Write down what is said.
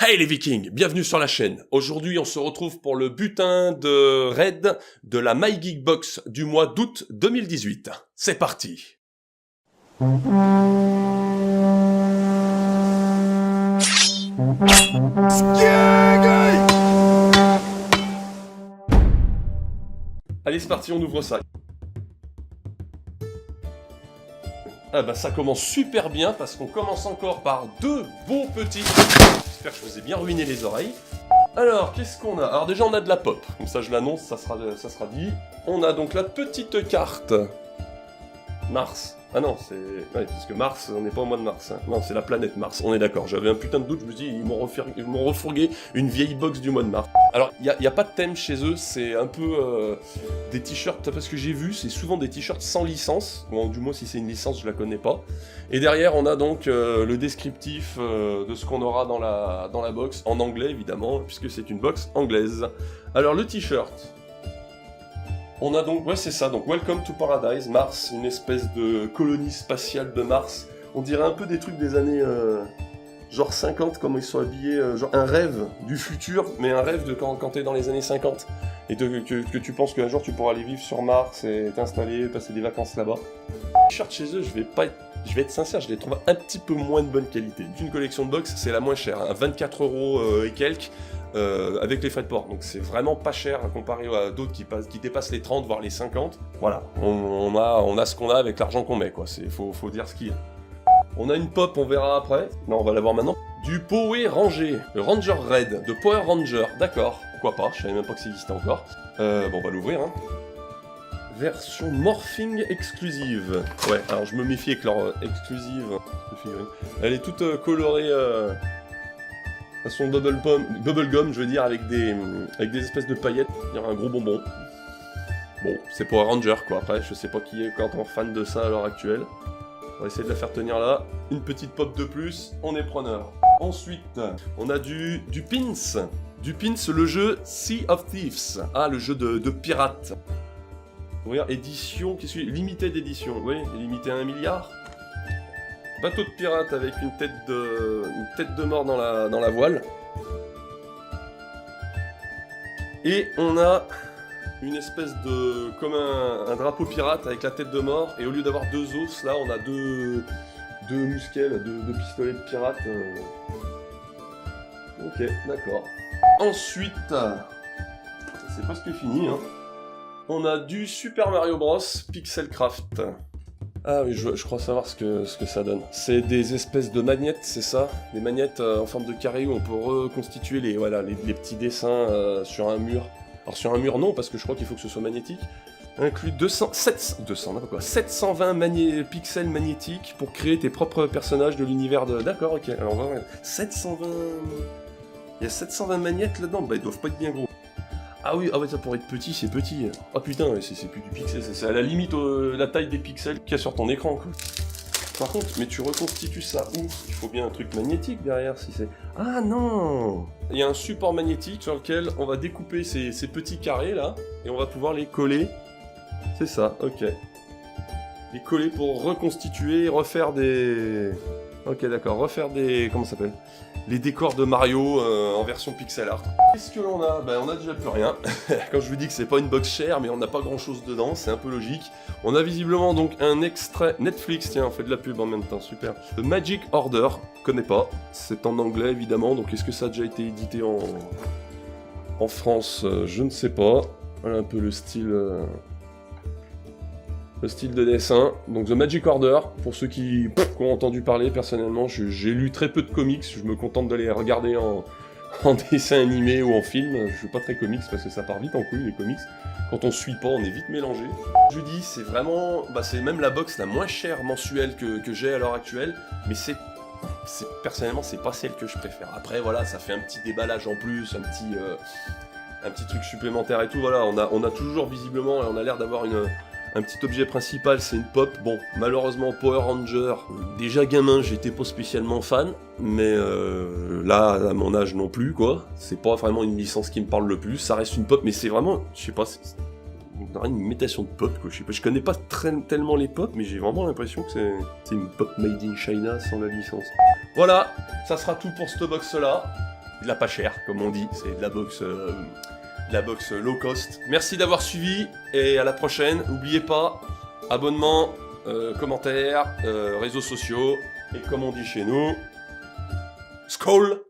Hey les Vikings, bienvenue sur la chaîne. Aujourd'hui, on se retrouve pour le butin de raid de la My Geek Box du mois d'août 2018. C'est parti. Allez, c'est parti, on ouvre ça. Ah bah ça commence super bien parce qu'on commence encore par deux beaux petits... J'espère que je vous ai bien ruiné les oreilles. Alors, qu'est-ce qu'on a? Alors déjà on a de la pop, comme ça je l'annonce, ça sera dit. On a donc la petite carte Mars. Ah non, c'est... Ouais, parce que Mars, on n'est pas au mois de mars. Hein. Non, c'est la planète Mars, on est d'accord. J'avais un putain de doute, je me suis dit, ils m'ont refourgué une vieille box du mois de mars. Alors, il y a pas de thème chez eux, c'est un peu des t-shirts, parce que j'ai vu, c'est souvent des t-shirts sans licence. Bon, du moins, si c'est une licence, je la connais pas. Et derrière, on a donc le descriptif de ce qu'on aura dans la box, en anglais, évidemment, puisque c'est une box anglaise. Alors, le t-shirt... On a donc, ouais c'est ça, donc Welcome to Paradise, Mars, une espèce de colonie spatiale de Mars. On dirait un peu des trucs des années genre 50, comment ils sont habillés, genre un rêve du futur, mais un rêve de quand t'es dans les années 50. Et que tu penses qu'un jour tu pourras aller vivre sur Mars et t'installer, passer des vacances là-bas. Les t-shirts chez eux, je vais être sincère, je les trouve un petit peu moins de bonne qualité. D'une collection de box, c'est la moins chère, hein, 24 € et quelques. Avec les frais de port, donc c'est vraiment pas cher comparé à d'autres qui dépassent les 30 voire les 50. Voilà, on a ce qu'on a avec l'argent qu'on met quoi, faut dire ce qu'il y a. On a une pop, on verra après. Non, on va la voir maintenant. Du Power Ranger, le Ranger Red, de Power Ranger, d'accord, pourquoi pas, je savais même pas que ça existait encore. Bon, on va l'ouvrir, hein. Version morphing exclusive. Ouais, alors je me méfie avec leur exclusive figurine. Elle est toute colorée... façon bubblegum, je veux dire, avec des espèces de paillettes, il y a un gros bonbon. Bon, c'est Power Ranger, quoi. Après, je sais pas qui est encore fan de ça à l'heure actuelle. On va essayer de la faire tenir là. Une petite pop de plus, on est preneur. Ensuite, on a du Pins. Du Pins, le jeu Sea of Thieves. Ah, le jeu de pirates. Regarde, édition, qu'est-ce que c'est? Limited édition, oui, limité à 1 milliard. Bateau de pirate avec une tête de mort dans la voile. Et on a une espèce de... comme un drapeau pirate avec la tête de mort. Et au lieu d'avoir deux os, là on a deux muskets, deux pistolets de pirate. Ok, d'accord. Ensuite, c'est presque fini. Hein. On a du Super Mario Bros. Pixel Craft. Ah oui, je crois savoir ce que ça donne. C'est des espèces de magnettes, c'est ça? Des magnettes en forme de carré où on peut reconstituer les petits dessins sur un mur. Alors sur un mur non, parce que je crois qu'il faut que ce soit magnétique. Inclut 720 pixels magnétiques pour créer tes propres personnages de l'univers de... D'accord, ok. Alors on va voir. 720... Il y a 720 magnettes là-dedans, bah ils doivent pas être bien gros. Ah oui, ça pourrait être petit, c'est petit. Ah putain, c'est plus du pixel, c'est à la limite la taille des pixels qu'il y a sur ton écran, quoi. Par contre, mais tu reconstitues ça où? Il faut bien un truc magnétique derrière, si c'est... Ah non! Il y a un support magnétique sur lequel on va découper ces petits carrés, là, et on va pouvoir les coller. C'est ça, ok. Les coller pour reconstituer, refaire des... Ok, d'accord, refaire des... Comment ça s'appelle? Les décors de Mario en version pixel art. Qu'est-ce que l'on a? Ben on a déjà plus rien. Quand je vous dis que c'est pas une box chère, mais on n'a pas grand chose dedans, c'est un peu logique. On a visiblement donc un extrait Netflix, tiens on fait de la pub en même temps, super. The Magic Order, connais pas, c'est en anglais évidemment, donc est-ce que ça a déjà été édité en France? Je ne sais pas. Voilà un peu le style... Le style de dessin, donc The Magic Order, pour ceux qui ont entendu parler, personnellement, j'ai lu très peu de comics, je me contente de les regarder en dessin animé ou en film, je suis pas très comics parce que ça part vite en couille les comics, quand on suit pas on est vite mélangé. Je vous dis, c'est vraiment, c'est même la box la moins chère mensuelle que j'ai à l'heure actuelle, mais personnellement c'est pas celle que je préfère. Après voilà, ça fait un petit déballage en plus, un petit truc supplémentaire et tout, voilà, on a toujours visiblement, on a l'air d'avoir un petit objet principal, c'est une pop. Bon, malheureusement, Power Ranger, déjà gamin, j'étais pas spécialement fan, mais là, à mon âge non plus, quoi. C'est pas vraiment une licence qui me parle le plus, ça reste une pop, mais c'est vraiment, je sais pas, une imitation de pop, quoi. Je sais pas, je connais pas tellement les pop, mais j'ai vraiment l'impression que c'est une pop made in China sans la licence. Voilà, ça sera tout pour cette box-là. de la pas chère, comme on dit. C'est de la boxe low cost. Merci d'avoir suivi et à la prochaine. N'oubliez pas, abonnement, commentaires, réseaux sociaux et comme on dit chez nous, Skål!